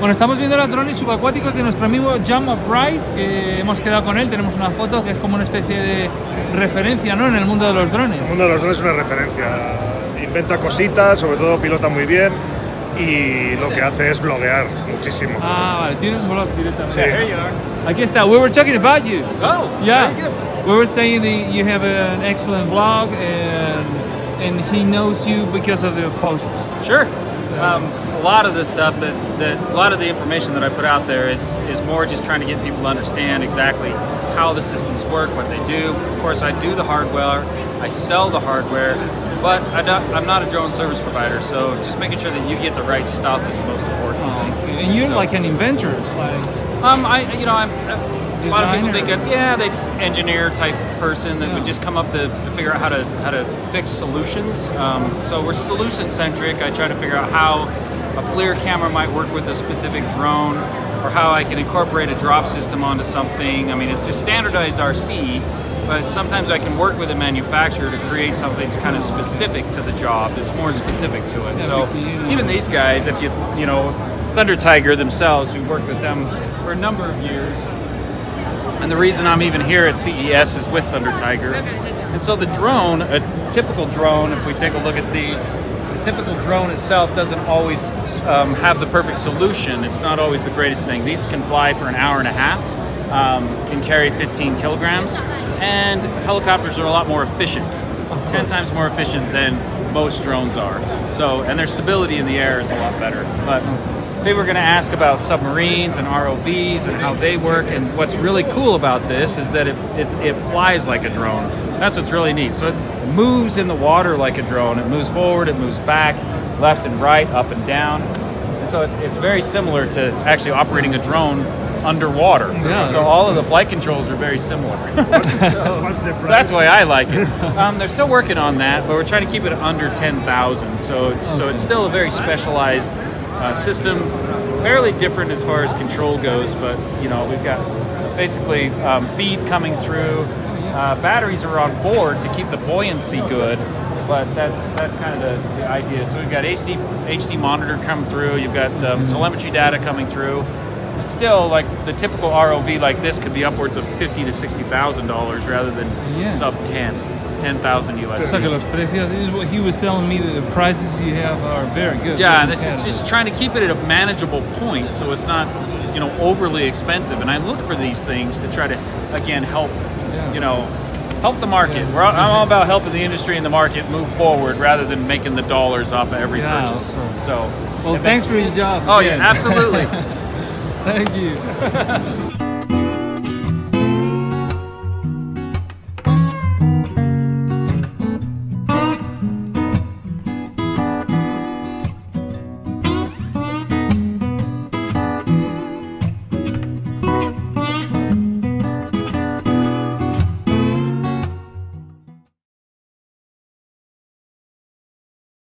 Bueno, estamos viendo los drones subacuáticos de nuestro amigo Jon McBride, que hemos quedado con él, tenemos una foto que es como una especie de referencia, ¿no?, en el mundo de los drones. El mundo de los drones es una referencia, inventa cositas, sobre todo pilota muy bien y lo que hace es bloguear muchísimo. Ah, vale, tiene un blog directamente. Sí. There you are. Aquí está, we were talking about you. Oh, Yeah, very good. we were saying that you have an excellent blog and he knows you because of the posts. Sure. A lot of the stuff a lot of the information that I put out there is more just trying to get people to understand exactly how the systems work, what they do. Of course, I do the hardware, I sell the hardware, but I'm not a drone service provider, so just making sure that you get the right stuff is the most important thing. And you're like an inventor, like I'm a lot of people think, they engineer type person that would just come up to figure out how to fix solutions. So we're solution centric. I try to figure out how a FLIR camera might work with a specific drone, or how I can incorporate a drop system onto something. I mean, it's just standardized RC, but sometimes I can work with a manufacturer to create something that's kind of specific to the job, that's more specific to it. So even these guys, if you know, Thunder Tiger themselves, we've worked with them for a number of years. And the reason I'm even here at CES is with Thunder Tiger. And so the drone, a typical drone, if we take a look at these, the typical drone itself doesn't always have the perfect solution. It's not always the greatest thing. These can fly for an hour and a half, can carry 15 kilograms, and helicopters are a lot more efficient, 10 times more efficient than most drones are. So, and their stability in the air is a lot better. But they were going to ask about submarines and ROVs and how they work, and what's really cool about this is that it flies like a drone. That's what's really neat. So it moves in the water like a drone. It moves forward, it moves back, left and right, up and down. And so it's very similar to actually operating a drone underwater. Yeah, so all of the flight controls are very similar. So that's why I like it. They're still working on that, but we're trying to keep it under 10,000. So it's still a very specialized system, fairly different as far as control goes, but we've got basically feed coming through. Batteries are on board to keep the buoyancy good, but that's kind of the idea. So we've got HD monitor coming through. You've got telemetry data coming through. But still, like the typical ROV like this could be upwards of $50,000 to $60,000 rather than sub 10,000 US. Look at los precios. He was telling me that the prices you have are very good. Yeah, and it's just trying to keep it at a manageable point, so it's not, overly expensive. And I look for these things to try to, again, help, help the market. I'm all about helping the industry and the market move forward rather than making the dollars off of every purchase. So, well, thanks for your job. Oh yeah, absolutely. Thank you.